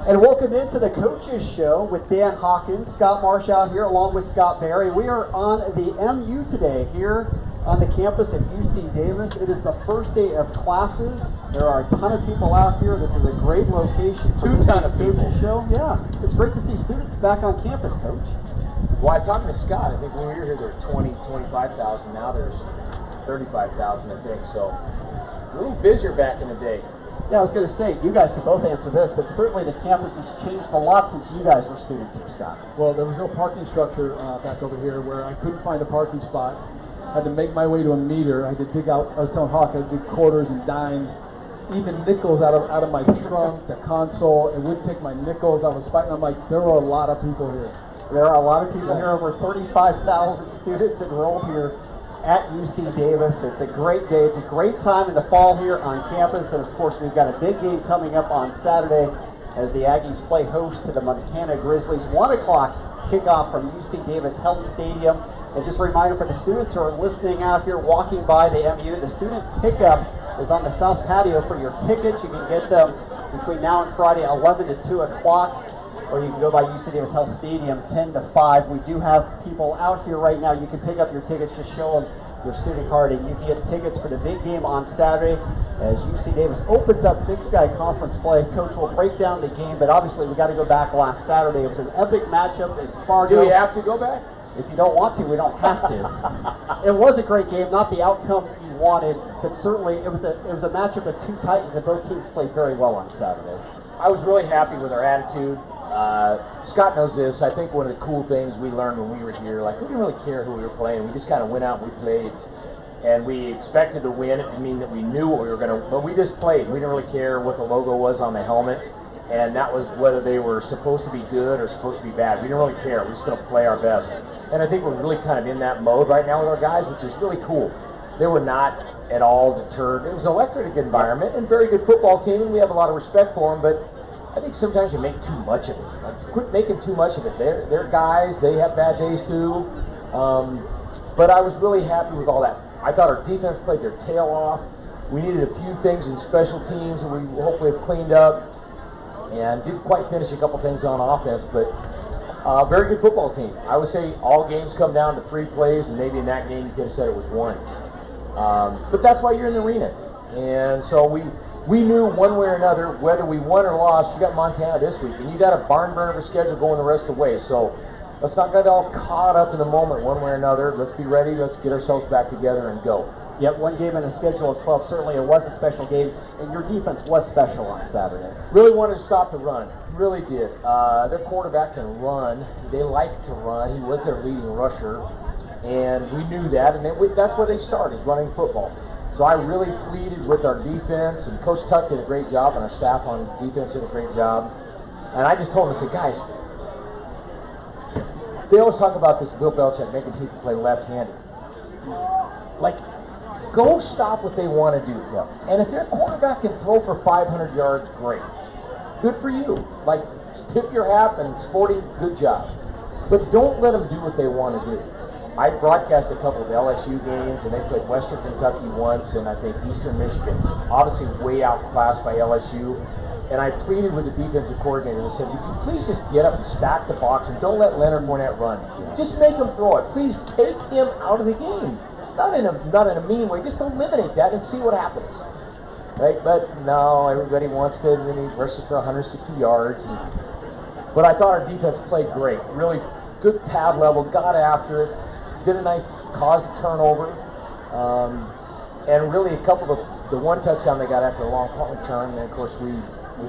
And welcome into the Coaches Show with Dan Hawkins, Scott Marsh out here along with Scott Barry. We are on the MU today here on the campus at UC Davis. It is the first day of classes. There are a ton of people out here. This is a great location for Two ton of people. Coaches Show. Yeah, it's great to see students back on campus, Coach. Well, I talked to Scott. I think when we were here there were 25,000. Now there's 35,000, I think. So a little busier back in the day. Yeah, I was going to say, you guys could both answer this, but certainly the campus has changed a lot since you guys were students here, Scott. Well, there was no parking structure back over here where I couldn't find a parking spot. I had to make my way to a meter. I had to dig out, I was telling Hawk, I had to dig quarters and dimes, even nickels out of my trunk, the console. It wouldn't take my nickels. I was fighting. I'm like, there were a lot of people here. There are a lot of people here, over 35,000 students enrolled here at UC Davis. It's a great day. It's a great time in the fall here on campus. And of course, we've got a big game coming up on Saturday as the Aggies play host to the Montana Grizzlies. 1 o'clock kickoff from UC Davis Health Stadium. And just a reminder for the students who are listening out here, walking by the MU, the student pickup is on the south patio for your tickets. You can get them between now and Friday, 11 to 2 o'clock. Or you can go by UC Davis Health Stadium 10 to 5. We do have people out here right now. You can pick up your tickets, just show them your student card, and you can get tickets for the big game on Saturday as UC Davis opens up Big Sky Conference play. Coach will break down the game, but obviously we got to go back last Saturday. It was an epic matchup in Fargo. Do we have to go back? If you don't want to, we don't have to. It was a great game, not the outcome you wanted, but certainly it was a matchup of two Titans, and both teams played very well on Saturday. I was really happy with our attitude. Scott knows this. I think one of the cool things we learned when we were here, like we didn't really care who we were playing. We just kind of went out and we played, and we expected to win. It didn't mean that we knew what we were going to, but we just played. We didn't really care what the logo was on the helmet, and that was whether they were supposed to be good or supposed to be bad. We didn't really care. We're just going to play our best. And I think we're really kind of in that mode right now with our guys, which is really cool. They were not at all deterred. It was an electric environment and very good football team, and we have a lot of respect for them, but I think sometimes you make too much of it. Like, quit making too much of it. They're guys. They have bad days too. But I was really happy with all that. I thought our defense played their tail off. We needed a few things in special teams, and we hopefully have cleaned up. And didn't quite finish a couple things on offense, but very good football team. I would say all games come down to 3 plays, and maybe in that game you could have said it was 1. But that's why you're in the arena. And so we knew one way or another, whether we won or lost, you got Montana this week, and you got a barn burner of a schedule going the rest of the way. So let's not get all caught up in the moment one way or another. Let's be ready. Let's get ourselves back together and go. Yep, one game in a schedule of 12. Certainly it was a special game, and your defense was special on Saturday. Really wanted to stop the run. Really did. Their quarterback can run. They like to run. He was their leading rusher, and we knew that, and that's where they start, is running football. So I really pleaded with our defense, and Coach Tuck did a great job, and our staff on defense did a great job. And I just told them, I said, guys, they always talk about this Bill Belichick making people play left-handed. Like, go stop what they want to do. Yeah. And if their quarterback can throw for 500 yards, great. Good for you. Like, tip your hat and sporting, good job. But don't let them do what they want to do. I broadcast a couple of LSU games, and they played Western Kentucky once, and I think Eastern Michigan. Obviously way outclassed by LSU. And I pleaded with the defensive coordinator and said, would you please just get up and stack the box and don't let Leonard Fournette run. Just make him throw it. Please take him out of the game. It's not in a mean way. Just eliminate that and see what happens. Right? But no, everybody wants to, and then he rushes for 160 yards. But I thought our defense played great. Really good pad level, got after it. Did a nice, caused a turnover, and really a couple of the one touchdown they got after a long punt return, and then of course we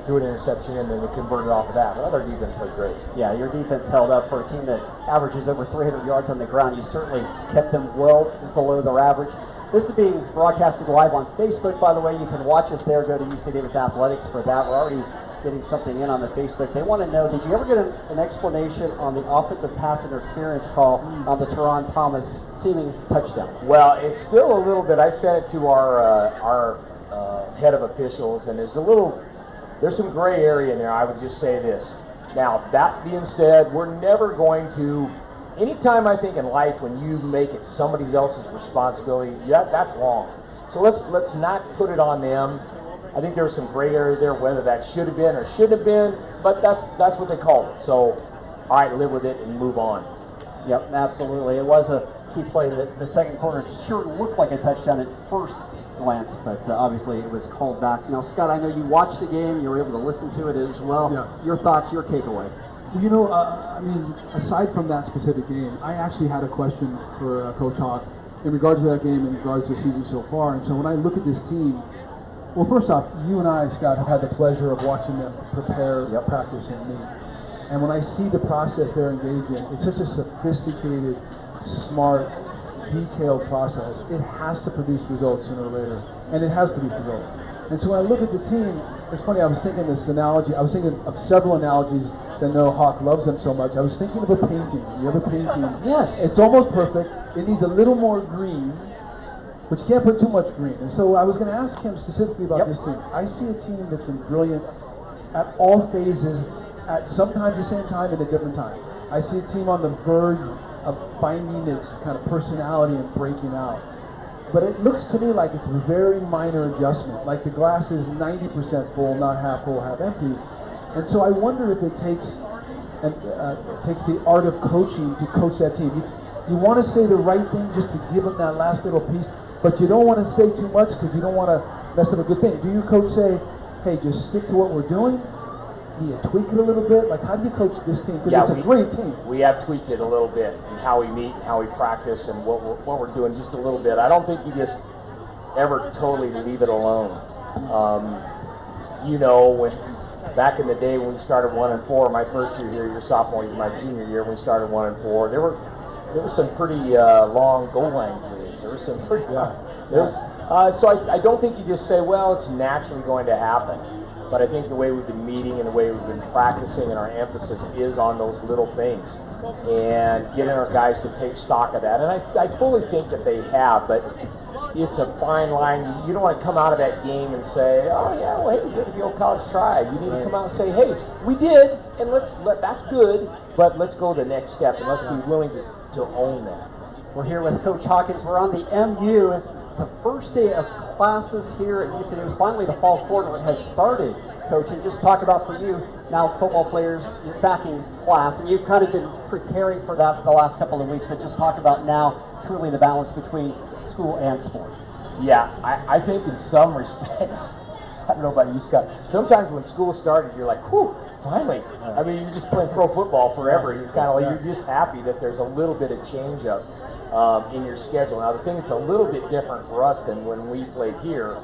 threw an interception and then we converted off of that. But our defense played great. Yeah, your defense held up for a team that averages over 300 yards on the ground. You certainly kept them well below their average. This is being broadcasted live on Facebook, by the way. You can watch us there. Go to UC Davis Athletics for that. We're already getting something in on the Facebook. They want to know, did you ever get an explanation on the offensive pass interference call on the Teron Thomas seeming touchdown? Well, it's still a little bit. I sent it to our head of officials, and there's some gray area in there. I would just say this. Now, that being said, we're never going to, anytime I think in life when you make it somebody else's responsibility, that's wrong. So let's not put it on them. I think there was some gray area there, whether that should have been or should have been, but that's what they called it. So, all right, live with it and move on. Yep, absolutely. It was a key play. The second quarter sure looked like a touchdown at first glance, but obviously it was called back. Now, Scott, I know you watched the game. You were able to listen to it as well. Yeah. Your thoughts, your takeaway. Well, you know, I mean, aside from that specific game, I actually had a question for Coach Hawk in regards to that game, in regards to the season so far. And so when I look at this team, well, first off, you and I, Scott, have had the pleasure of watching them prepare, practice, and meet. And when I see the process they're engaged in, it's such a sophisticated, smart, detailed process. It has to produce results sooner or later, and it has produced results. And so when I look at the team, it's funny, I was thinking this analogy, I was thinking of several analogies, because I know Hawk loves them so much. I was thinking of a painting. You have a painting. Yes. It's almost perfect. It needs a little more green, but you can't put too much green. And so I was going to ask him specifically about this team. I see a team that's been brilliant at all phases, at sometimes the same time and at different times. I see a team on the verge of finding its kind of personality and breaking out. But it looks to me like it's a very minor adjustment, like the glass is 90% full, not half full, half empty. And so I wonder if it takes the art of coaching to coach that team. You want to say the right thing just to give them that last little piece, but you don't want to say too much because you don't want to mess up a good thing. Do you, coach, say, hey, just stick to what we're doing? Do you tweak it a little bit? Like, how do you coach this team? Because it's a great team. We have tweaked it a little bit in how we meet, how we practice, and what we're doing just a little bit. I don't think you just ever totally leave it alone. You know, when back in the day when we started 1-4, my first year here, your sophomore year, my junior year, when we started 1-4, there were some pretty long goal line periods. There was some pretty so I don't think you just say, well, it's naturally going to happen. But I think the way we've been meeting and the way we've been practicing and our emphasis is on those little things and getting our guys to take stock of that. And I fully think that they have, but it's a fine line. You don't want to come out of that game and say, oh yeah, well, hey, we did the old college try. You need to come out and say, hey, we did, and that's good, but let's go the next step and let's be willing to own that. We're here with Coach Hawkins. We're on the MU. It's the first day of classes here at UC Davis. Finally, the fall quarter has started, Coach. And just talk about for you, now football players, you're back in class, and you've kind of been preparing for that the last couple of weeks, but just talk about now truly the balance between school and sport. Yeah, I think in some respects, I don't know about you, Scott, sometimes when school started, you're like, whew, finally. I mean, you're just playing pro football forever. You're kind of like, you're just happy that there's a little bit of change up in your schedule. Now, the thing that's a little bit different for us than when we played here,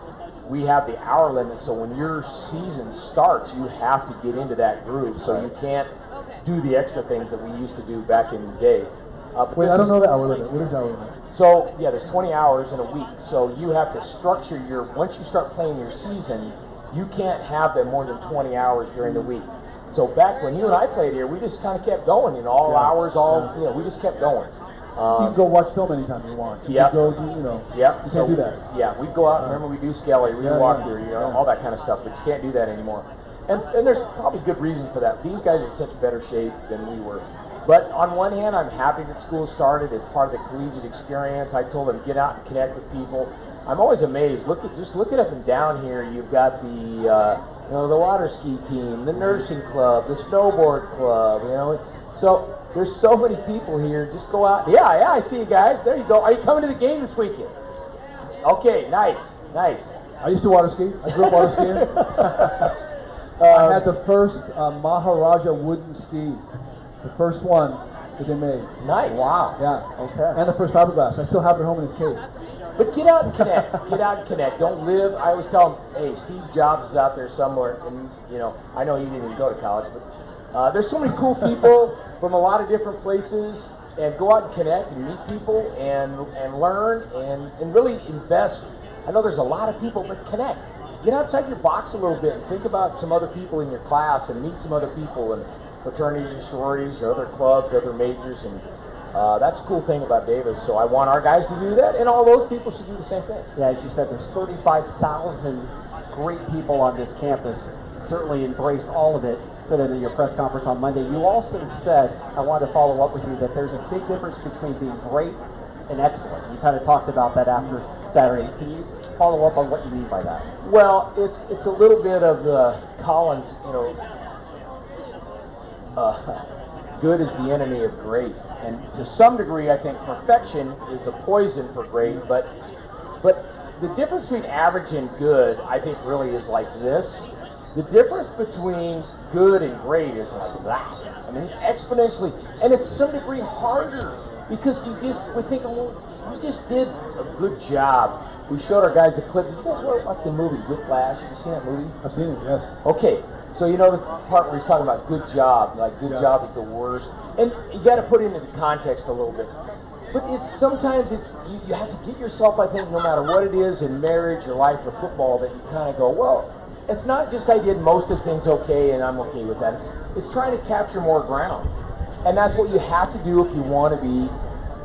we have the hour limit, so when your season starts, you have to get into that groove, so you can't do the extra things that we used to do back in the day. Wait, I don't know the hour limit. What is hour limit? So, yeah, there's 20 hours in a week, so you have to structure once you start playing your season, you can't have them more than 20 hours during the week. So back when you and I played here, we just kind of kept going, all hours, we just kept going. You can go watch film anytime you want. You can go do, you can't do that. Yeah, we'd go out, remember we do Skelly, we walk here, all that kind of stuff, but you can't do that anymore. And there's probably good reasons for that. These guys are in such better shape than we were. But on one hand, I'm happy that school started. It's part of the collegiate experience. I told them, get out and connect with people. I'm always amazed. Just look at up and down here. You've got the water ski team, the nursing club, the snowboard club. So there's so many people here. Just go out. Yeah, I see you guys. There you go. Are you coming to the game this weekend? Okay, nice. I used to water ski. I grew up water skiing. I had the first Maharaja wooden ski. The first one that they made. Nice. Wow. Yeah. Okay. And the first fiberglass. I still have it at home in his case. But get out and connect. Get out and connect. Don't live. I always tell them, hey, Steve Jobs is out there somewhere, and I know he didn't even go to college, but there's so many cool people from a lot of different places, and go out and connect and meet people and learn and really invest. I know there's a lot of people, but connect. Get outside your box a little bit and think about some other people in your class and meet some other people and fraternities and sororities or other clubs, other majors, and that's a cool thing about Davis. So I want our guys to do that, and all those people should do the same thing. Yeah, as you said, there's 35,000 great people on this campus. Certainly embrace all of it. Said it in your press conference on Monday. You also said, I wanted to follow up with you, that there's a big difference between being great and excellent. You kind of talked about that after Saturday. Can you follow up on what you mean by that? Well, it's a little bit of the Collins, good is the enemy of great, and to some degree, I think perfection is the poison for great. But the difference between average and good, I think, really is like this. The difference between good and great is like that. I mean, it's exponentially, and it's to some degree harder because we think, well, we just did a good job. We showed our guys the clip. You guys watch the movie Whiplash? Have you seen that movie? I've seen it, yes. Okay, so you know the part where he's talking about good job, like good job is the worst, and you got to put it into context a little bit. But sometimes you have to get yourself, I think, no matter what it is in marriage or life or football, that you kind of go, well, it's not just I did most of things okay and I'm okay with that. It's trying to capture more ground, and that's what you have to do if you want to be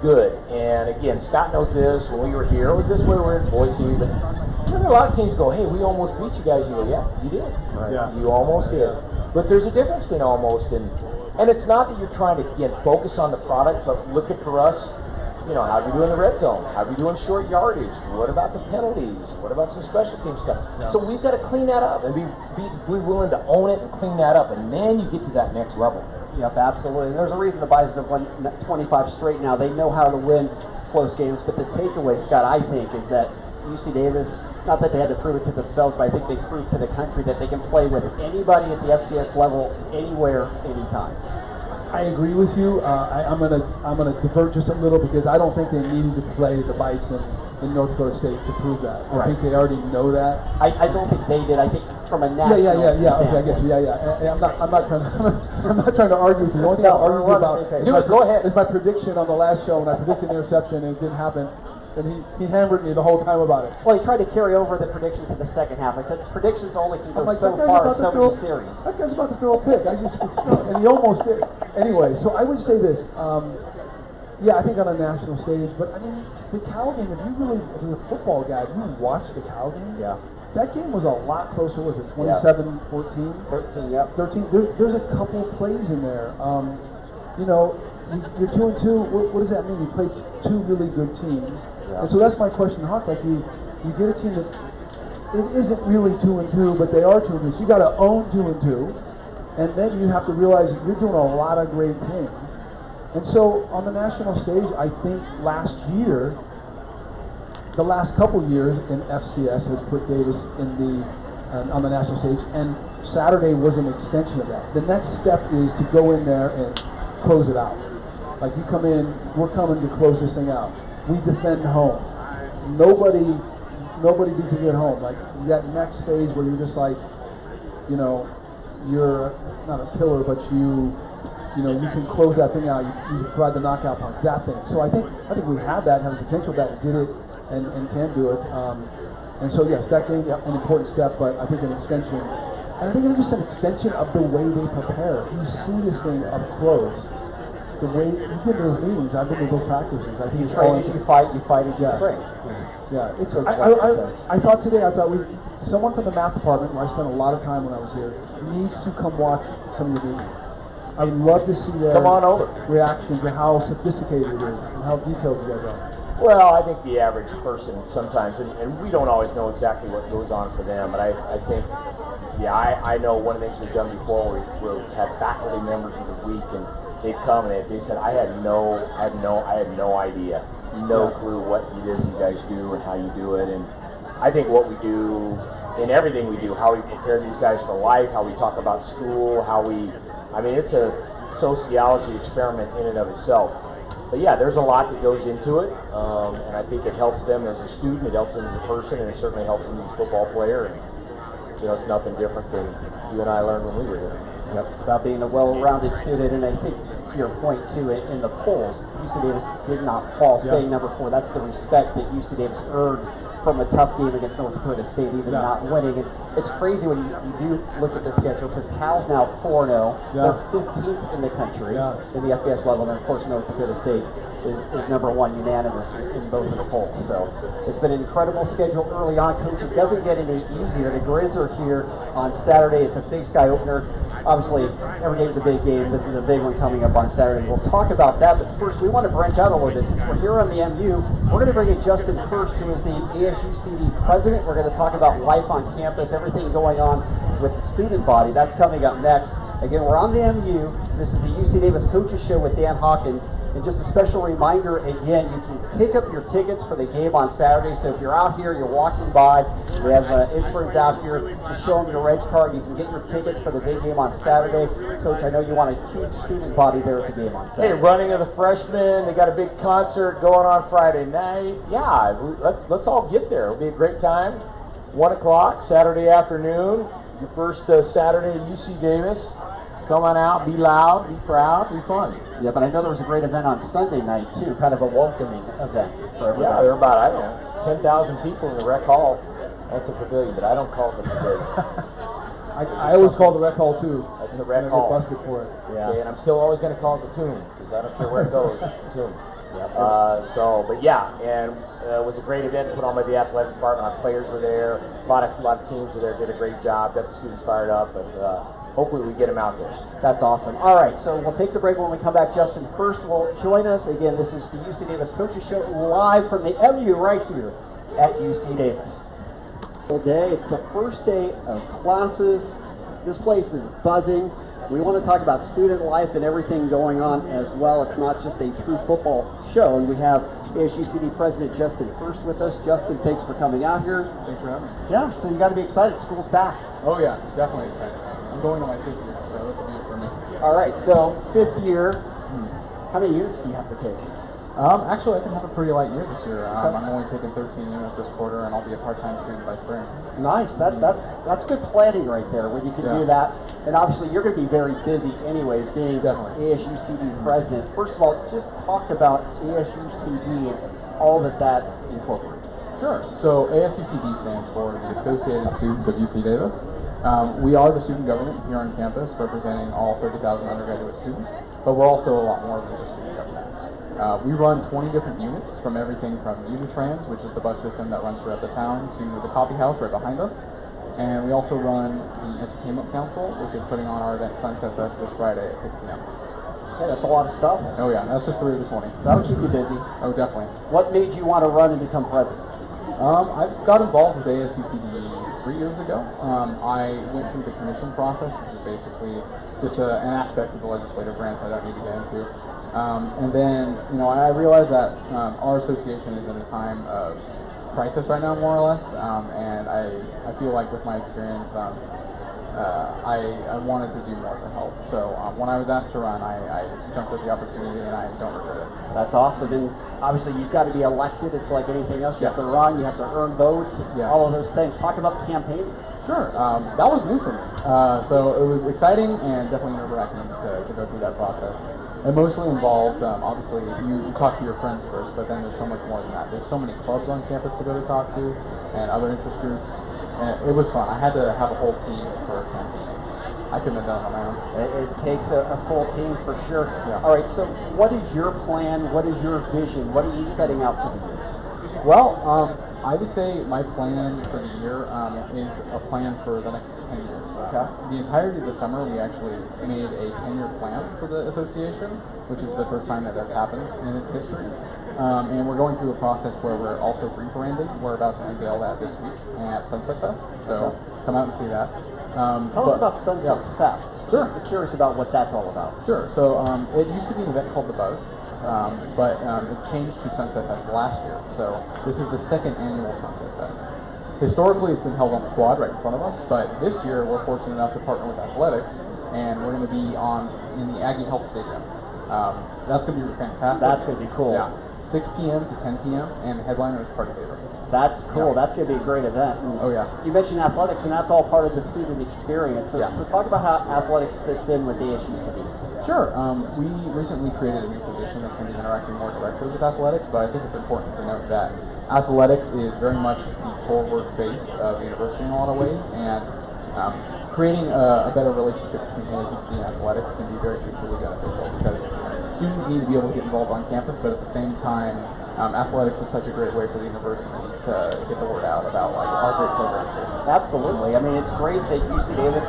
good. And again, Scott knows this. When we were here, it was this way. We were in Boise, but a lot of teams go, "Hey, we almost beat you guys." You go, "Yeah, you did. Right. Yeah. You almost did." But there's a difference between almost and it's not that you're trying to again focus on the product, but look at for us. How do we do in the red zone? How do we do in short yardage? What about the penalties? What about some special team stuff? Yeah. So we've got to clean that up and be willing to own it and clean that up, and then you get to that next level. Yep, absolutely. There's a reason the Bison have won 25 straight now. They know how to win close games, but the takeaway, Scott, I think, is that UC Davis, not that they had to prove it to themselves, but I think they proved to the country that they can play with anybody at the FCS level, anywhere, anytime. I agree with you. I'm gonna divert just a little because I don't think they needed to play the Bison in North Dakota State to prove that. Right. I think they already know that. I don't think they did. I think from a national Yeah. Okay, I standpoint. get you. And I'm not trying to I'm not trying to argue with you. The only thing I'll argue we're on the about same page. Do it. Go ahead. is my prediction on the last show when I predicted an interception and it didn't happen. And he hammered me the whole time about it. Well, he tried to carry over the prediction to the second half. I said predictions only can go I'm like, so that guy's far about in to so throw- many series. That guy's about to throw a pick. And he almost did. Anyway, so I would say this. I think on a national stage, but I mean, the Cal game, if you're a football guy, if you watched the Cal game, Yeah. that game was a lot closer. Was it 27-14? 13, yep. 13. There's a couple plays in there. You're 2-2. What does that mean? You played two really good teams. Yeah. And so that's my question, Hawk. Like you get a team that it isn't really 2-2, but they are 2-2. So you got to own 2-2, and then you have to realize that you're doing a lot of great things. And so on the national stage, I think the last couple years in FCS has put Davis on the national stage, and Saturday was an extension of that. The next step is to go in there and close it out. Like you come in, we're coming to close this thing out. We defend home. Nobody beats us at home. Like that next phase where you're just like, you're not a killer, but you can close that thing out. You provide the knockout punch, that thing. So I think we have that, have the potential that did it and can do it. And so yes, that game an important step, but I think an extension. And I think it's just an extension of the way they prepare. You see this thing up close. The way you've been to those meetings, I've been to those practices. I think You it's train all as you fight as you train. yeah, it's. So I thought today. Someone from the math department, where I spent a lot of time when I was here, needs to come watch some of your meetings. I would love to see their Come on over. reaction to how sophisticated it is and how detailed you guys are. Well, I think the average person sometimes, and we don't always know exactly what goes on for them, but I think, I know one of the things we've done before, we had faculty members of the week, and they'd come and they said, I had no idea, no clue what it is you guys do and how you do it. And I think what we do in everything we do, how we prepare these guys for life, how we talk about school, it's a sociology experiment in and of itself. But there's a lot that goes into it, and I think it helps them as a student, it helps them as a person, and it certainly helps them as a football player. And it's nothing different than you and I learned when we were here. Yep, it's about being a well-rounded student, and I think to your point too, in the polls, UC Davis did not fall, staying number 4. That's the respect that UC Davis earned from a tough game against North Dakota State, even not winning. And it's crazy when you do look at the schedule, because Cal's now 4-0. They're 15th in the country in the FBS level, and of course North Dakota State is number 1 unanimous in both of the polls. So it's been an incredible schedule early on, Coach. It doesn't get any easier. The Grizz are here on Saturday. It's a Big Sky opener. Obviously, every game's a big game. This is a big one coming up on Saturday. We'll talk about that, but first we want to branch out a little bit. Since we're here on the MU, we're going to bring in Justin Hurst, who is the ASUCD president. We're going to talk about life on campus, everything going on with the student body. That's coming up next. Again, we're on the MU. This is the UC Davis Coaches Show with Dan Hawkins. And just a special reminder, again, you can pick up your tickets for the game on Saturday. So if you're out here, you're walking by, we have interns out here, just show them your Reds card. You can get your tickets for the big game on Saturday. Coach, I know you want a huge student body there at the game on Saturday. Hey, running of the freshmen, they got a big concert going on Friday night. Yeah, let's all get there. It'll be a great time. 1 o'clock, Saturday afternoon, your first Saturday at UC Davis. Come on out, be loud, be proud, be fun. Yeah, but I know there was a great event on Sunday night too, kind of a welcoming event for everybody. Yeah, there were about, I don't know, 10,000 people in the rec hall. That's a pavilion, but I don't call it the pavilion. I always call the rec hall too. That's the rec I hall. get busted for it. Yeah, and I'm still always going to call it the tomb, because I don't care where it goes, it's the tomb. But yeah, and it was a great event put on by the athletic department. Our players were there, a lot of teams were there, did a great job, got the students fired up, and hopefully we get them out there. That's awesome. All right, so we'll take the break. When we come back, Justin Hurst will join us. Again, this is the UC Davis Coaches Show live from the MU right here at UC Davis. Day. It's the first day of classes. This place is buzzing. We want to talk about student life and everything going on as well. It's not just a true football show. And we have ASUCD President Justin Hurst with us. Justin, thanks for coming out here. Thanks for having me. Yeah, so you got to be excited. School's back. Oh yeah, definitely excited. I'm going to my 5th year, so this will be it for me. All right, so 5th year. How many units do you have to take? Actually, I can have a pretty light year this year. I'm only taking 13 units this quarter, and I'll be a part-time student by spring. Nice. That's good planning right there when you can do that. And obviously, you're going to be very busy anyways, being ASUCD president. First of all, just talk about ASUCD and all that incorporates. Sure. So ASUCD stands for the Associated Students of UC Davis. We are the student government here on campus, representing all 30,000 undergraduate students, but we're also a lot more than just student government. We run 20 different units, from everything from Unitrans, which is the bus system that runs throughout the town, to the coffee house right behind us. And we also run the Entertainment Council, which is putting on our event Sunset Fest this Friday at 6 p.m. Yeah, that's a lot of stuff. Oh yeah, that's just 3 of the 20. That'll keep you busy. Oh, definitely. What made you want to run and become president? I got involved with ASUCD 3 years ago. I went through the commission process, which is basically just an aspect of the legislative branch I don't need to get into. And then, I realized that our association is in a time of crisis right now, more or less. And I feel like with my experience, I wanted to do more to help. So when I was asked to run, I jumped at the opportunity, and I don't regret it. That's awesome. And obviously, you've got to be elected. It's like anything else. You have to run. You have to earn votes. All of those things. Talk about the campaign. Sure. That was new for me. So it was exciting and definitely nerve-wracking to go through that process. Emotionally involved. Obviously, you talk to your friends first, but then there's so much more than that. There's so many clubs on campus to go to talk to, and other interest groups. And it was fun. I had to have a whole team for campaigning. I couldn't have done it on my own. It takes a full team for sure. Yeah. All right, so what is your plan? What is your vision? What are you setting out to do? Well, I would say my plan for the year is a plan for the next 10 years. Okay. The entirety of the summer, we actually made a 10-year plan for the association, which is the first time that that's happened in its history. And we're going through a process where we're also rebranding. We're about to unveil that this week at Sunset Fest, so come out and see that. Tell us about Sunset Fest. Sure. Just curious about what that's all about. Sure. So it used to be an event called The Buzz, but it changed to Sunset Fest last year. So this is the 2nd annual Sunset Fest. Historically, it's been held on the quad right in front of us, but this year we're fortunate enough to partner with athletics, and we're going to be in the Aggie Health Stadium. That's going to be fantastic. That's going to be cool. Yeah. 6 p.m. to 10 p.m. and the headliner is Party Favor. That's cool. Yeah. That's going to be a great event. And oh yeah. You mentioned athletics, and that's all part of the student experience. So, so talk about how athletics fits in with ASUCD. Sure. We recently created a new position that's going to be interacting more directly with athletics, but I think it's important to note that athletics is very much the forward face of the university in a lot of ways, and creating a better relationship between ASUCD and athletics can be very mutually beneficial, because students need to be able to get involved on campus, but at the same time, athletics is such a great way for the university to get the word out about like our great programs here. Absolutely. I mean, it's great that UC Davis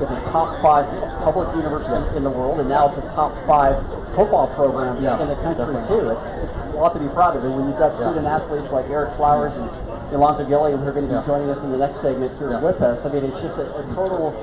is a top 5 public university in the world, and now it's a top 5 football program in the country too. It's a lot to be proud of. And when you've got student athletes like Eric Flowers and Yolanda Gilliam who are going to be joining us in the next segment here with us, I mean, it's just a total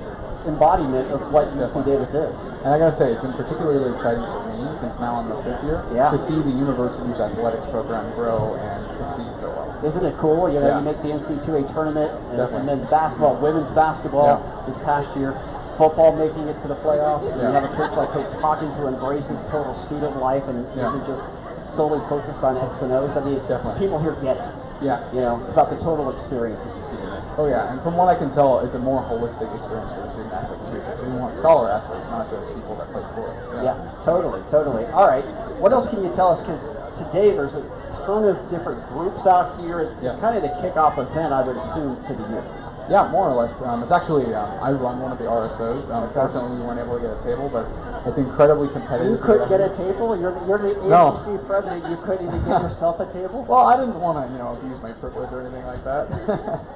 embodiment of what UC Davis is. And I gotta say, it's been particularly exciting for me, since now I'm the 5th year, to see the university's athletics program grow and succeed so well. Isn't it cool? You know, you make the NC2A tournament, and men's basketball, women's basketball this past year, football making it to the playoffs. And you have a coach like Coach Hawkins who embraces total student life and isn't just solely focused on X and O's. I mean, people here get it. Yeah. You know, it's about the total experience that you see in this. Oh yeah, and from what I can tell, it's a more holistic experience for the student athletes too. We want scholar athletes, not just people that play sports. Yeah, totally. All right, what else can you tell us? Because today there's a ton of different groups out here. It's kind of the kickoff event, I would assume, to the year. Yeah, more or less. It's actually, I run one of the RSOs. Fortunately, we weren't able to get a table, but it's incredibly competitive. You couldn't get a table? You're the AHC president. You couldn't even get yourself a table? Well, I didn't want to, abuse my privilege or anything like that.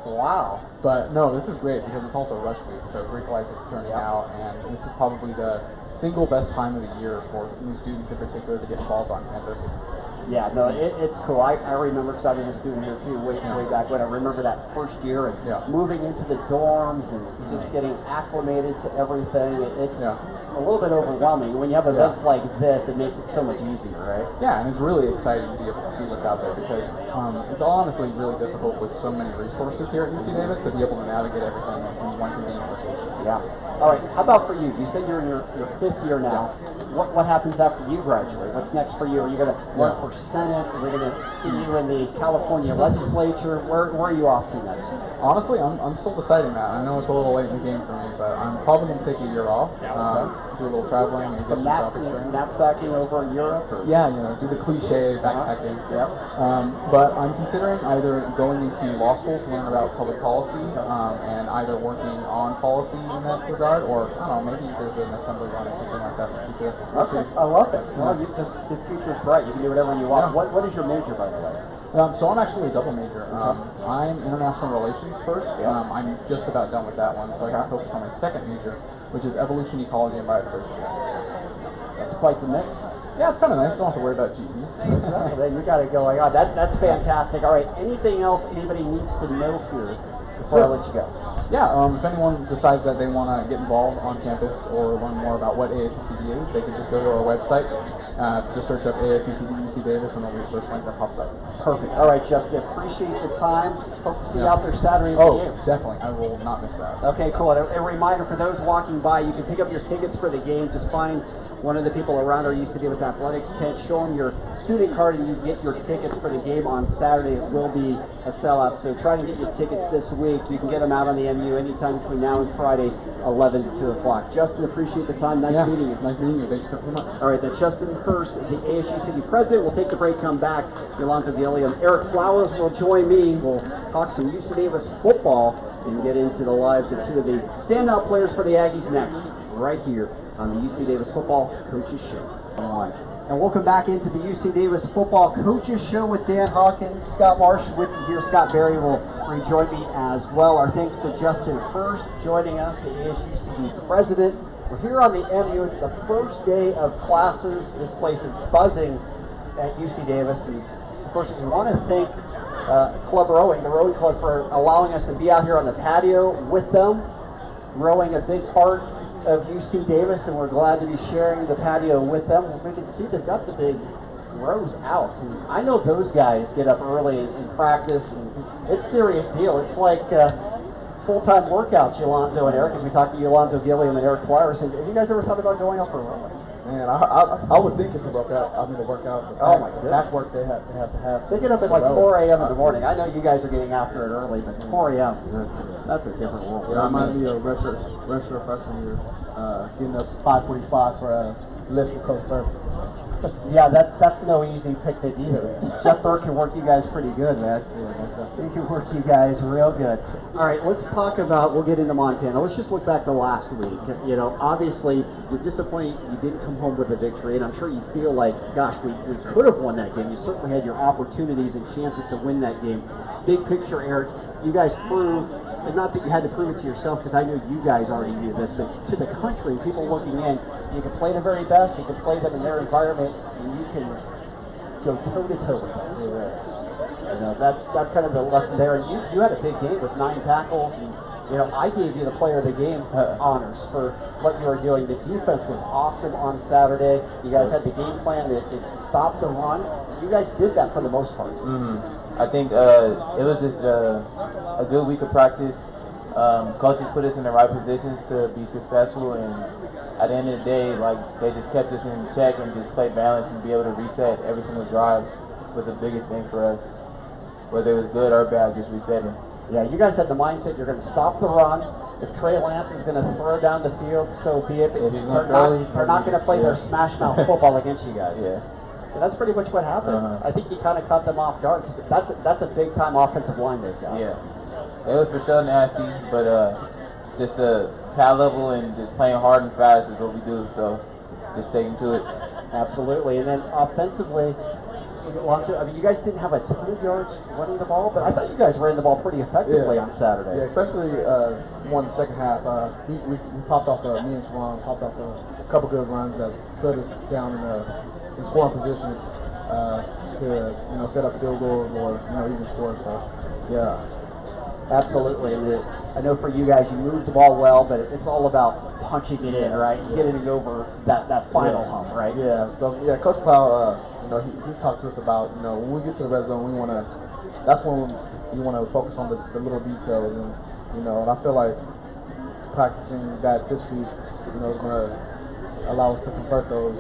Wow. But no, this is great because it's also rush week, so Greek life is turning out, and this is probably the single best time of the year for new students in particular to get involved on campus. Yeah, no, it's cool. I remember, because I was a student here too, way back when. I remember that first year and moving into the dorms and just getting acclimated to everything. It's a little bit overwhelming. When you have events like this, it makes it so much easier, right? Yeah, and it's really exciting to be able to see what's out there because it's honestly really difficult with so many resources here at UC Davis to be able to navigate everything in one convenient location. Yeah. All right, how about for you? You said you're in your 5th year now. What happens after you graduate? What's next for you? Are you going to run for Senate? Are we going to see you in the California legislature? Where are you off to next? Honestly, I'm still deciding that. I know it's a little late in the game for me, but I'm probably going to take a year off, do a little traveling, and get some job experience. Knapsacking over in Europe? Or? Yeah, do the cliche backpacking. But I'm considering either going into law school to learn about public policy and either working on policy in that regard, or I don't know, maybe there's an assembly run or something like that in the future. Okay, I love it. Well, the future's bright. You can do whatever you want. What is your major, by the way? So I'm actually a double major. I'm international relations first. I'm just about done with that one, so I can focus on my second major, which is evolution, ecology, and biodiversity. That's quite the mix. Yeah, it's kind of nice. Don't have to worry about GEs. Then you got it going on. That's fantastic. All right, anything else anybody needs to know here before I let you go? Yeah, if anyone decides that they want to get involved on campus or learn more about what ASUCD is, they can just go to our website, just search up ASUCD UC Davis, and they'll be the first link that pops up. Perfect. All right, Justin, appreciate the time. Hope to see you out there Saturday at the game. Definitely. I will not miss that. Okay, cool. And a reminder for those walking by, you can pick up your tickets for the game. Just find one of the people around our UC Davis athletics tent, show them your student card, and you get your tickets for the game on Saturday. It will be a sellout, so try to get your tickets this week. You can get them out on the MU anytime between now and Friday, 11 to 2 o'clock. Justin, appreciate the time. Nice meeting you. Nice meeting you. Thanks very much. All right, that's Justin Hurst, the ASU City President. We'll take the break, come back. Yolanda Gilliam, Eric Flowers will join me. We'll talk some UC Davis football and get into the lives of 2 of the standout players for the Aggies next, right here on the UC Davis Football Coaches Show. And welcome back into the UC Davis Football Coaches Show with Dan Hawkins, Scott Marsh with you here. Scott Berry will rejoin me as well. Our thanks to Justin Hurst joining us, the ASUCD President. We're here on the MU. It's the first day of classes. This place is buzzing at UC Davis. And of course, we want to thank Club Rowing, the rowing club, for allowing us to be out here on the patio with them. Rowing, a big part of UC Davis, and we're glad to be sharing the patio with them. We can see they've got the big rows out, and I know those guys get up early and practice, and it's a serious deal. It's like full-time workouts, Yolanda and Eric, as we talked to Yolanda Gilliam and Eric Flowers. Have you guys ever thought about going out for a run? Man, I would think it's a workout. I mean, a workout. Oh my goodness. Back work they have to have. They get up at like 4 a.m. in the morning. I know you guys are getting after it early, but 4 a.m. That's a different world. Yeah, I might be a redshirt freshman year, getting up 5:45 for lift for Coach Burke. Yeah, that's no easy picnic either. Jeff Burke can work you guys pretty good, man. He can work you guys real good. All right, let's talk about, we'll get into Montana. Let's just look back to last week. You know, obviously, you're disappointed you didn't come home with a victory, and I'm sure you feel like, gosh, we could have won that game. You certainly had your opportunities and chances to win that game. Big picture, Eric, you guys proved, and not that you had to prove it to yourself, because I know you guys already knew this, but to the country, people looking in, you can play the very best, you can play them in their environment, and you can go toe-to-toe with them. You know, that's kind of the lesson there. And you had a big game with 9 tackles, and you know, I gave you the player of the game honors for what you were doing. The defense was awesome on Saturday. You guys had the game plan that stopped the run. You guys did that for the most part. I think it was just a good week of practice. Coaches put us in the right positions to be successful, and at the end of the day, like, they just kept us in check and just played balance and be able to reset every single drive was the biggest thing for us. Whether it was good or bad, just resetting. Yeah, you guys had the mindset you're going to stop the run. If Trey Lance is going to throw down the field, so be it. But they're not going to play their smash mouth football against you guys. Yeah. And that's pretty much what happened. I think you kind of caught them off guard. That's a big time offensive line they've got. Yeah. It was for sure nasty, but just the pad level and just playing hard and fast is what we do. So just taking to it. Absolutely. And then offensively, I mean, you guys didn't have a ton of yards running the ball, but I thought you guys ran the ball pretty effectively on Saturday. Yeah, especially more in the second half. We popped off me and Swan popped off a couple good runs that put us down in scoring position to set up field goals or even score. So yeah. Absolutely. And I know for you guys, you moved the ball well, but it's all about punching it in, right? Getting it over that final hump, right? Yeah. So yeah, Coach Powell, he talked to us about, when we get to the red zone, that's when you want to focus on the little details, and I feel like practicing that this week, is going to allow us to convert those,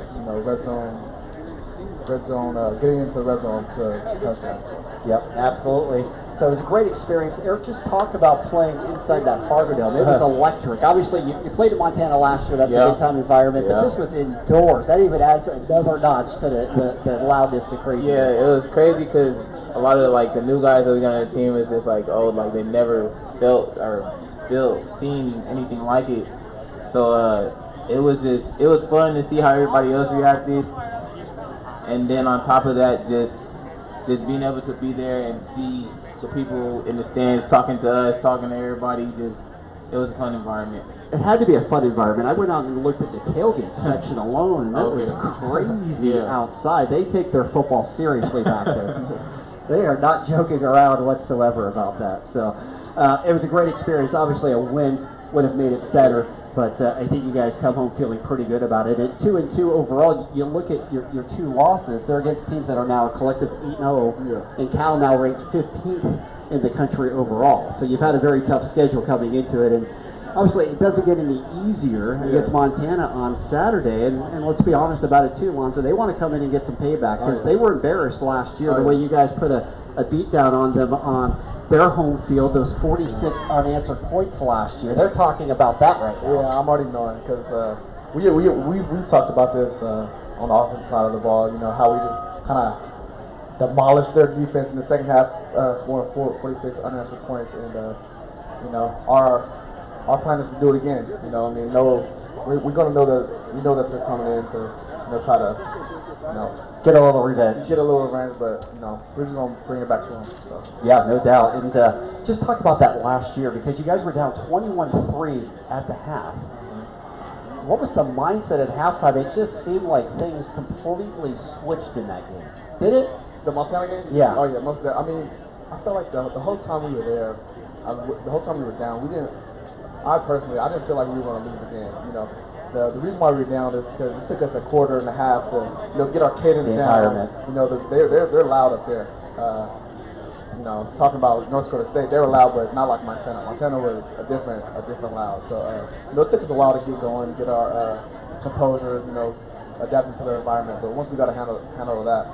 getting into the red zone to touchdowns. Yep, absolutely. So it was a great experience. Eric, just talk about playing inside that Fargo Dome. It was electric. Obviously, you played in Montana last year. That's a big-time environment. But this was indoors. That even adds another notch to the loudness, the craziness. Yeah, it was crazy because a lot of the new guys that we got on the team is just they never felt or seen anything like it. So it was fun to see how everybody else reacted. And then on top of that, just being able to be there and see the people in the stands talking to us, talking to everybody, it was a fun environment. It had to be a fun environment. I went out and looked at the tailgate section alone, and that was crazy outside. They take their football seriously back there. They are not joking around whatsoever about that. So it was a great experience. Obviously, a win would have made it better. But I think you guys come home feeling pretty good about it. At 2-2 overall, you look at your 2 losses. They're against teams that are now a collective 8-0, and Cal now ranked 15th in the country overall. So you've had a very tough schedule coming into it, and obviously it doesn't get any easier against Montana on Saturday. And let's be honest about it too, Lonzo. They want to come in and get some payback because they were embarrassed last year the way you guys put a beat down on them on their home field, those 46 unanswered points last year. They're talking about that right now. Yeah, I'm already knowing because we've talked about this on the offensive side of the ball. How we just kind of demolished their defense in the second half, scoring 46 unanswered points, and our plan is to do it again. We're going to know that they're coming in to try to get a little revenge. But we're just going to bring it back to them. So. Yeah, no doubt. And just talk about that last year, because you guys were down 21-3 at the half. What was the mindset at halftime? It just seemed like things completely switched in that game. Did it? The Montana game? Yeah. Oh yeah, most of that. I mean, I felt like the whole time we were there, the whole time we were down, I didn't feel like we were going to lose the game. The reason why we were down is because it took us a quarter and a half to get our cadence down. They're loud up there. Talking about North Dakota State, they were loud, but not like Montana. Montana was a different loud. So it took us a while to get going, get our composure, adapting to the environment. But once we got a handle of that,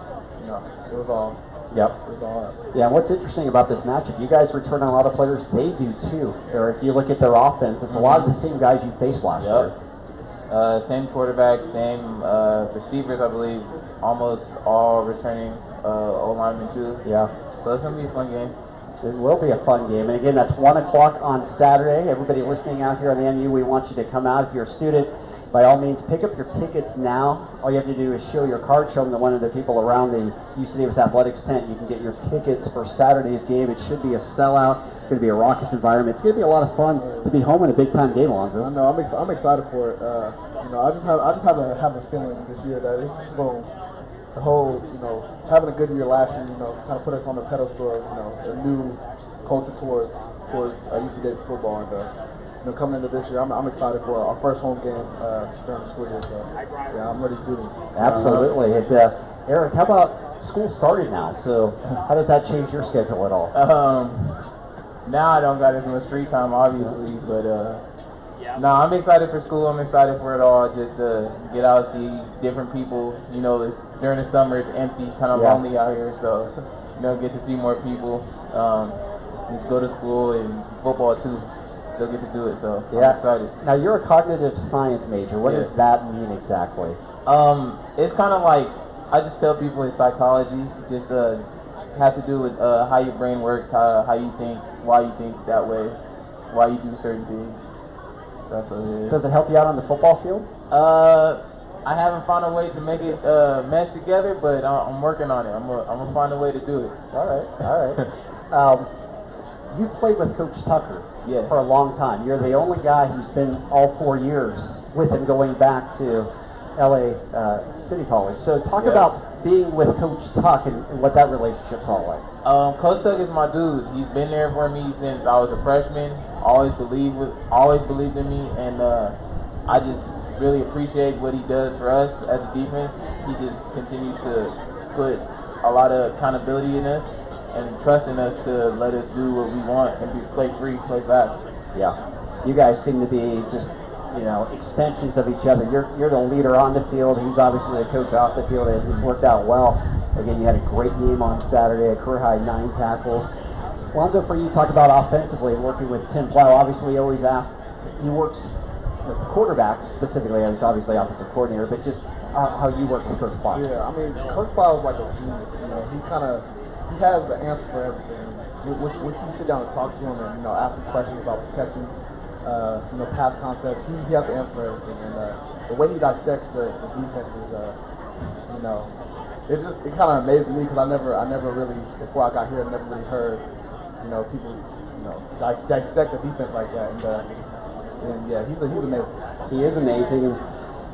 it was all. Yep. It was all right. Yeah, and what's interesting about this matchup, you guys return on a lot of players, they do too. Or if you look at their offense, it's a lot of the same guys you faced last year. Same quarterback, same receivers, I believe. Almost all returning O linemen too. Yeah. So it's gonna be a fun game. It will be a fun game. And again, that's 1 o'clock on Saturday. Everybody listening out here on the MU, we want you to come out. If you're a student, by all means, pick up your tickets now. All you have to do is show your card, show them to one of the people around the UC Davis Athletics tent. You can get your tickets for Saturday's game. It should be a sellout. It's going to be a raucous environment. It's going to be a lot of fun to be home in a big-time game, Alonzo. I know. I'm excited for it. I just have a feeling this year that it's just going. The whole, having a good year last year, kind of put us on the pedestal of, a new culture towards UC Davis football, and coming into this year, I'm excited for our first home game during the school year. So yeah, I'm ready to do this. Absolutely. And Eric, how about school started now? So how does that change your schedule at all? Now I don't got as much free time, obviously, but no, I'm excited for school. I'm excited for it all. Just to get out, see different people. It's, during the summer it's empty, kind of lonely out here. So, get to see more people. Just go to school and football too. Still get to do it. So I'm excited. Now you're a cognitive science major. What does that mean exactly? It's kind of like I just tell people it's psychology. Just has to do with how your brain works, how you think, why you think that way, why you do certain things. That's what it is. Does it help you out on the football field? I haven't found a way to make it mesh together, but I'm working on it. I'm gonna find a way to do it. All right. You've played with Coach Tucker for a long time. You're the only guy who's been all 4 years with him, going back to LA City College. So talk about being with Coach Tuck and what that relationship's all like. Coach Tuck is my dude. He's been there for me since I was a freshman. Always believed in me, and I just really appreciate what he does for us as a defense. He just continues to put a lot of accountability in us and trust in us to let us do what we want and play free, play fast. Yeah, you guys seem to be just extensions of each other. You're the leader on the field. He's obviously the coach off the field. It's worked out well. Again, you had a great game on Saturday, a career high 9 tackles. Alonzo, for you, talk about offensively working with Tim Plow. Obviously, always ask. He works with the quarterbacks specifically. He's obviously offensive coordinator, but just how you work with Coach Plow. Yeah, I mean, Coach Plow is like a genius. He has the answer for everything. Once you sit down and talk to him and ask him questions about protection, pass concepts, he has the answer for everything. And the way he dissects the defense is, it kind of amazes me because I never really, before I got here, I never really heard people dissect the defense like that. And yeah, he's amazing. He is amazing.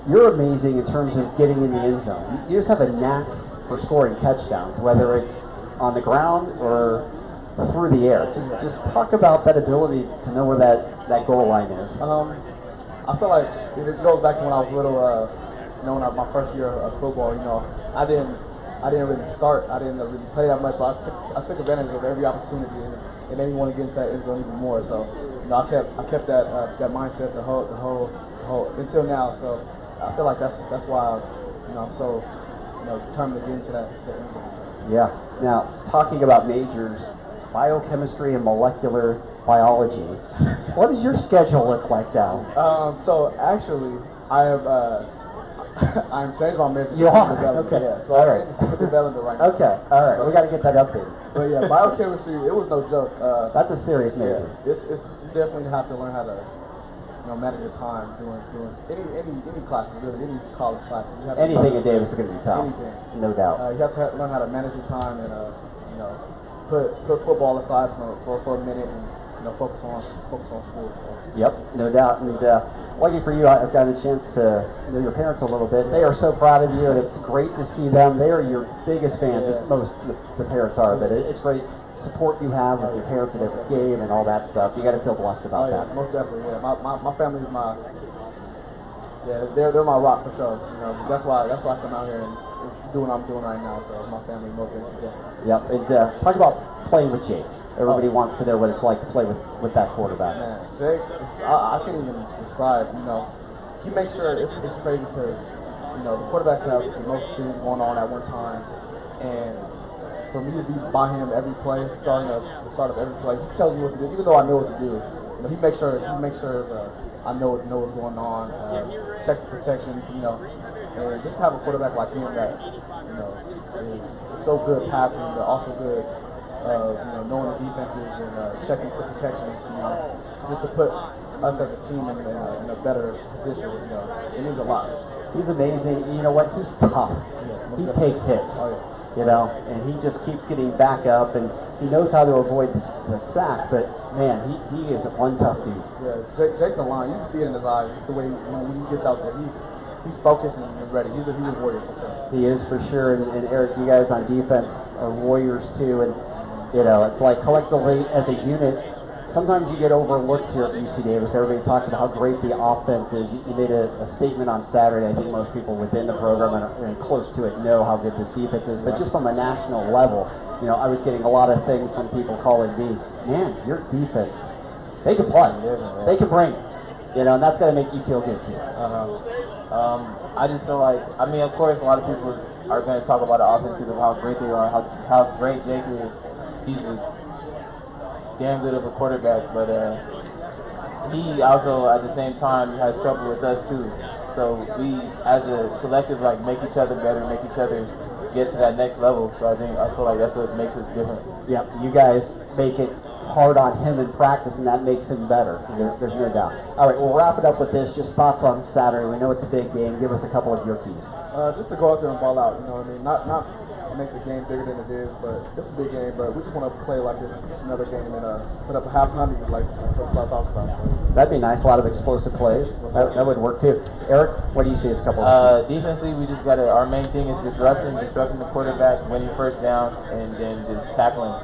You're amazing in terms of getting in the end zone. You just have a knack for scoring touchdowns, whether it's on the ground or through the air. Just talk about that ability to know where that goal line is. I feel like it goes back to when I was little. My first year of football. I didn't really start. I didn't really play that much. So I took advantage of every opportunity and made me want to get into that end zone even more. So I kept that mindset the whole until now. So I feel like that's why I'm so determined to get into that end zone. Yeah. Now, talking about majors, biochemistry and molecular biology. What does your schedule look like now? So actually, I have I'm changing my major. You are? Okay. Yeah, so all right. I'm developing right now. Okay. All right. We got to get that updated. But yeah, biochemistry, it was no joke. That's a serious major. It's you definitely have to learn how to manage your time doing any classes, really, any college classes. Anything in Davis is going to be tough. Anything. No doubt. You have to learn how to manage your time and put football aside for a minute and focus on school. So. Yep, no doubt. And lucky for you, I've gotten a chance to know your parents a little bit. They are so proud of you, and it's great to see them. They are your biggest fans, as most the parents are. But it's great support you have with your parents at every game and all that stuff. You got to feel blessed about that. Most definitely. Yeah, my family is they're my rock for sure. That's why I come out here and do what I'm doing right now. So my family motivates me. Yep. And talk about playing with Jake. Everybody wants to know what it's like to play with that quarterback. Man, Jake, I can't even describe. He makes sure it's crazy because the quarterbacks have the most things going on at one time, and for me to be by him every play, the start of every play, he tells me what to do, even though I know what to do. He makes sure I I know what's going on, checks the protection, you know, and just to have a quarterback like him that, you know, is so good passing, but also good, you know, knowing the defenses and checking for protections, you know, just to put us as a team in a better position, you know, it means a lot. He's amazing. You know what? He's tough. He takes hits. Oh, yeah. You know, and he just keeps getting back up, and he knows how to avoid the sack. But man, he is one tough dude. Yeah, Jason Line, you can see it in his eyes. Just the way when he gets out there, he's focused and ready. He's a warrior for sure. He is for sure. And Eric, you guys on defense are warriors too. And you know, it's like collectively as a unit. Sometimes you get overlooked here at UC Davis. Everybody talks about how great the offense is. You made a statement on Saturday. I think most people within the program and close to it know how good this defense is. But just from a national level, you know, I was getting a lot of things from people calling me, man, your defense, they can play. They can bring it. You know, and that's got to make you feel good too. I just feel like, I mean, of course, a lot of people are going to talk about the offense because of how great they are, how great Jake is. He's damn good of a quarterback, but he also at the same time has trouble with us too. So we, as a collective, like make each other better, make each other get to that next level. So I feel like that's what makes us different. Yep, you guys make it hard on him in practice, and that makes him better. There's no doubt. All right, we'll wrap it up with this. Just thoughts on Saturday. We know it's a big game. Give us a couple of your keys. Just to go out there and ball out. You know what I mean? Not make the game bigger than it is, but it's a big game. But we just want to play like it's another game and put up a half 100 like Coach Clark talks about. That'd be nice. A lot of explosive plays. That would work too. Eric, what do you see as a couple of keys? Defensively, we just got to, our main thing is disrupting the quarterback, winning first down, and then just tackling.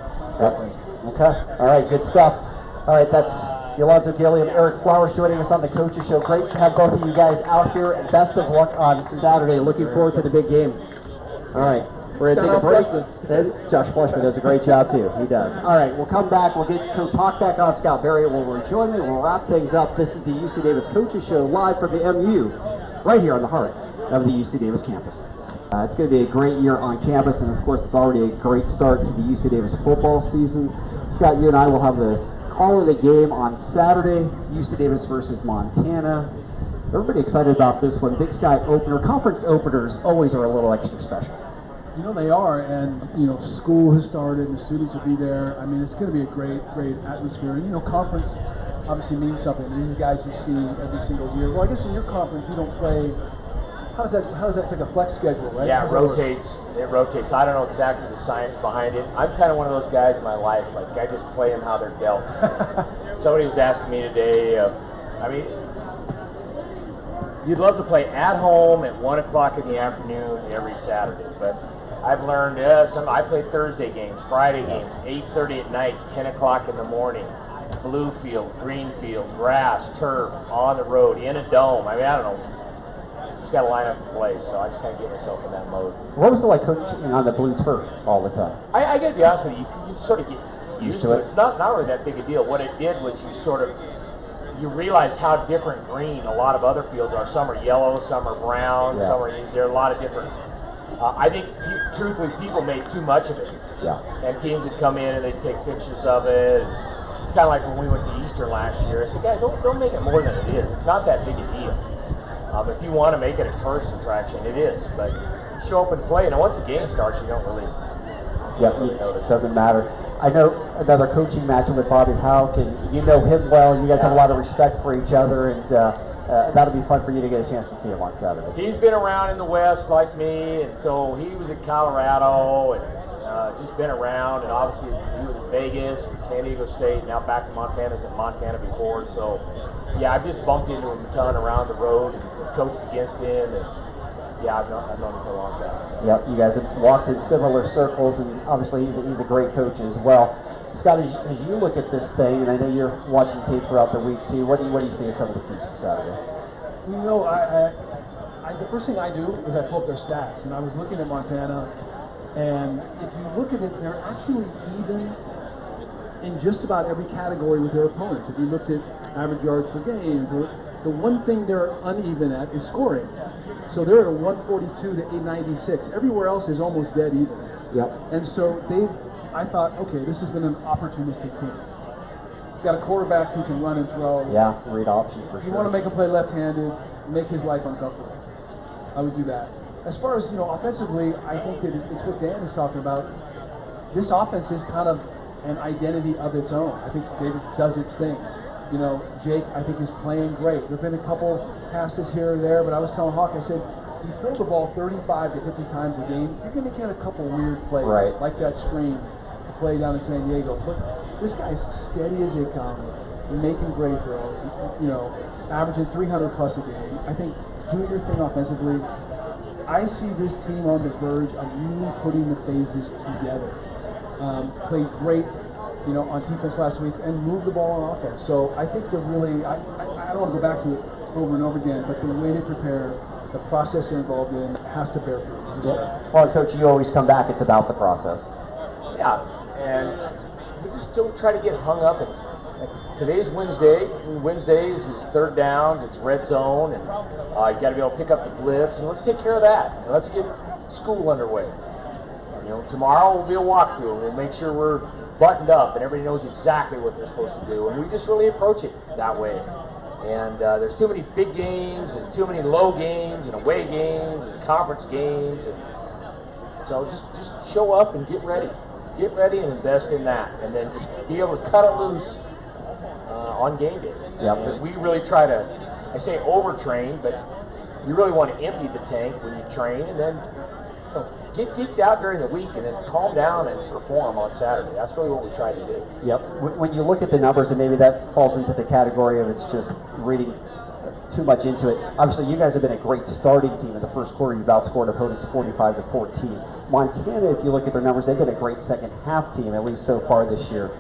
Okay. All right. Good stuff. All right. That's Yolonzo Gilliam, Eric Flowers joining us on the Coaches Show. Great to have both of you guys out here, and best of luck on Saturday. Looking forward to the big game. All right. We're going to take a break. Josh Fleischman does a great job too. He does. All right. We'll come back. We'll get Coach Hawk back on. Scott Barry will rejoin me. We'll wrap things up. This is the UC Davis Coaches Show live from the MU, right here on the heart of the UC Davis campus. It's going to be a great year on campus, and of course, it's already a great start to the UC Davis football season. Scott, you and I will have the call of the game on Saturday, UC Davis versus Montana. Everybody excited about this one. Big Sky opener. Conference openers always are a little extra special. You know they are, and you know school has started, and the students will be there. I mean, it's going to be a great atmosphere. And you know, conference obviously means something. These guys you see every single year. Well, I guess in your conference you don't play. How does that? It's like a flex schedule, right? Yeah, it rotates. I don't know exactly the science behind it. I'm kind of one of those guys in my life, like I just play them how they're dealt. Somebody was asking me today, I mean, you'd love to play at home at 1 o'clock in the afternoon every Saturday, but I've learned I play Thursday games, Friday games, 8:30 at night, 10 o'clock in the morning. Blue field, green field, grass, turf, on the road, in a dome. I mean, I don't know. Just got to line up and play, so I just kind of get myself in that mode. What was it like coaching on the blue turf all the time? I got to be honest with you, you sort of get used to it. It's not really that big a deal. What it did was you realize how different green a lot of other fields are. Some are yellow, some are brown, there are a lot of different. I think, truthfully, people made too much of it. Yeah. And teams would come in and they'd take pictures of it. It's kind of like when we went to Eastern last year. I said, guys, don't make it more than it is. It's not that big a deal. If you want to make it a tourist attraction, it is. But show up and play. And once the game starts, you don't really notice. It doesn't matter. I know another coaching matchup with Bobby Houck, and you know him well. You guys have a lot of respect for each other, and that'll be fun for you to get a chance to see him on Saturday. He's been around in the West like me, and so he was at Colorado and just been around. And obviously, he was at Vegas, San Diego State, now back to Montana. He was at Montana before, so yeah, I've just bumped into him a ton around the road and coached against him, and yeah, I've known him for a long time. Yep, you guys have walked in similar circles, and obviously he's a great coach as well. Scott, as you look at this thing, and I know you're watching tape throughout the week too, what do you see as some of the keys for Saturday? You know, the first thing I do is I pull up their stats, and I was looking at Montana, and if you look at it, they're actually even in just about every category with their opponents. If you looked at average yards per game, the one thing they're uneven at is scoring. So they're at a 142 to 896. Everywhere else is almost dead even. Yep. And so I thought, okay, this has been an opportunistic team. got a quarterback who can run and throw. Yeah, read option for You sure. want to make him play left-handed, make his life uncomfortable. I would do that. As far as, offensively, I think that it's what Dan is talking about. This offense is kind of an identity of its own. I think Davis does its thing. Jake, I think, is playing great. There have been a couple passes here or there, but I was telling Hawk, I said, you throw the ball 35 to 50 times a game, you're going to get a couple weird plays, Right. like that screen play down in San Diego. But this guy's steady as they come, making great throws, averaging 300 plus a game. I think doing your thing offensively. I see this team on the verge of really putting the phases together. Played great, on defense last week and moved the ball on offense. So I think they're really, I don't want to go back to it over and over again, but the way they prepare, the process they're involved in has to bear fruit. Yeah. Well, Coach, you always come back. It's about the process. Yeah, and we just don't try to get hung up in today's Wednesday. Wednesdays is third down, it's red zone, and you got to be able to pick up the blitz, and let's take care of that. And let's get school underway. Tomorrow will be a walkthrough. We'll make sure we're buttoned up and everybody knows exactly what they're supposed to do, and we just really approach it that way. And there's too many big games and too many low games and away games and conference games, and so just show up and get ready and invest in that, and then just be able to cut it loose on game day. Yep. We really try to, I say overtrain, but you really want to empty the tank when you train, and then get geeked out during the week, and then calm down and perform on Saturday. That's really what we try to do. Yep. When you look at the numbers, and maybe that falls into the category of it's just reading too much into it. Obviously, you guys have been a great starting team. In the first quarter, you've outscored opponents 45-14. Montana, if you look at their numbers, they've been a great second half team, at least so far this year.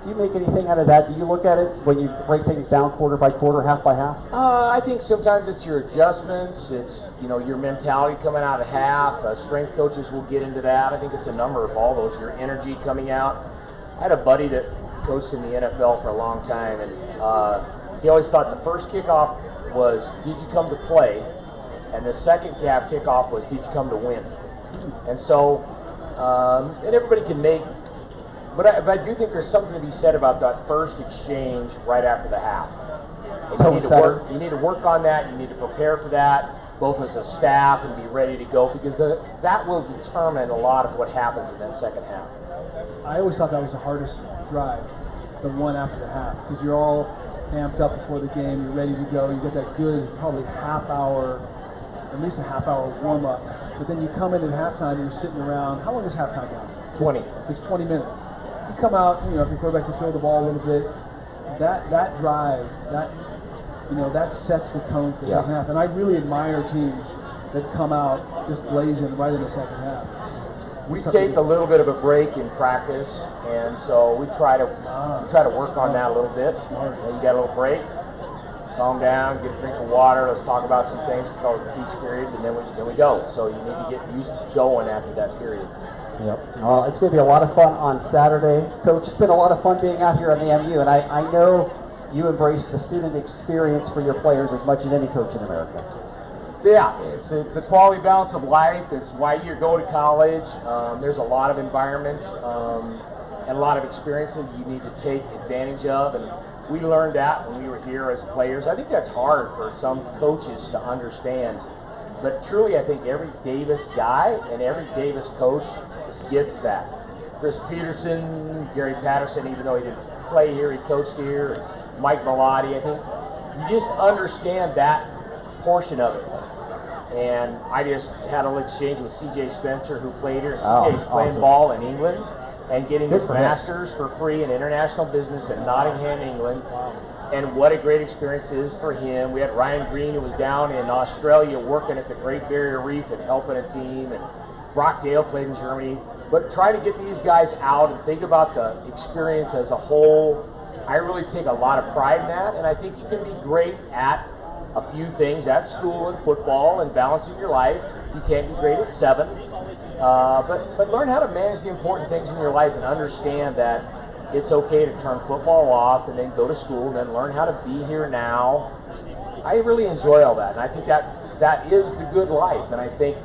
Do you make anything out of that? Do you look at it when you break things down quarter by quarter, half by half? I think sometimes it's your adjustments. It's your mentality coming out of half. Strength coaches will get into that. I think it's a number of all those. Your energy coming out. I had a buddy that coached in the NFL for a long time, and he always thought the first kickoff was, did you come to play? And the second half kickoff was, did you come to win? And so, and everybody can make. But I do think there's something to be said about that first exchange right after the half. You need to work on that. You need to prepare for that, both as a staff and be ready to go, because that will determine a lot of what happens in that second half. I always thought that was the hardest drive, the one after the half, because you're all amped up before the game. You're ready to go. You get that good, probably at least a half hour warm up. But then you come in at halftime and you're sitting around. How long is halftime now? 20. It's 20 minutes. You come out, if your quarterback can throw the ball a little bit, that drive, that sets the tone for the second half. And I really admire teams that come out just blazing right in the second half. We take a little bit of a break in practice, and so we try to work on that a little bit. You got a little break, calm down, get a drink of water. Let's talk about some things. We call it the teach period, and then we go. So you need to get used to going after that period. Yep. It's going to be a lot of fun on Saturday. Coach, it's been a lot of fun being out here on the MU, and I know you embrace the student experience for your players as much as any coach in America. Yeah, it's the quality balance of life. It's why you go to college. There's a lot of environments and a lot of experience that you need to take advantage of, and we learned that when we were here as players. I think that's hard for some coaches to understand, but truly I think every Davis guy and every Davis coach gets that. Chris Peterson, Gary Patterson, even though he didn't play here, he coached here. Mike Bellotti, I think you just understand that portion of it. And I just had a little exchange with C.J. Spencer, who played here. C.J.'s playing ball in England and getting his master's for free in international business in Nottingham, England. And what a great experience it is for him. We had Ryan Green, who was down in Australia working at the Great Barrier Reef and helping a team. And Brock Dale played in Germany. But try to get these guys out and think about the experience as a whole. I really take a lot of pride in that, and I think you can be great at a few things at school and football and balancing your life. You can't be great at 7, but learn how to manage the important things in your life and understand that it's okay to turn football off and then go to school and then learn how to be here now. I really enjoy all that, and I think that is the good life, and I think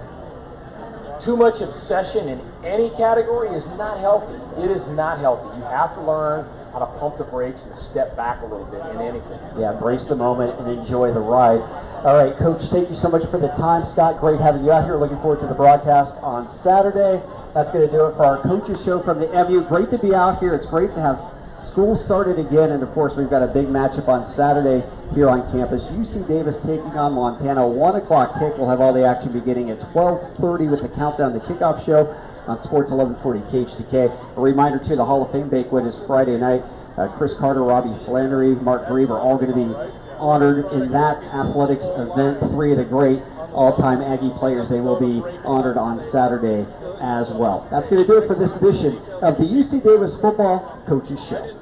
too much obsession in any category is not healthy. It is not healthy. You have to learn how to pump the brakes and step back a little bit in anything. Yeah, embrace the moment and enjoy the ride. All right, Coach, thank you so much for the time. Scott, great having you out here. Looking forward to the broadcast on Saturday. That's going to do it for our Coaches Show from the MU. Great to be out here. It's great to have school started again, and of course we've got a big matchup on Saturday here on campus. UC Davis taking on Montana. 1 o'clock kick. We'll have all the action beginning at 12:30 with the countdown to kickoff show on Sports 1140 KHTK. A reminder too, the Hall of Fame banquet is Friday night. Chris Carter, Robbie Flannery, Mark Grieve are all going to be honored in that athletics event. 3 of the great all-time Aggie players, they will be honored on Saturday as well. That's going to do it for this edition of the UC Davis Football Coaches Show.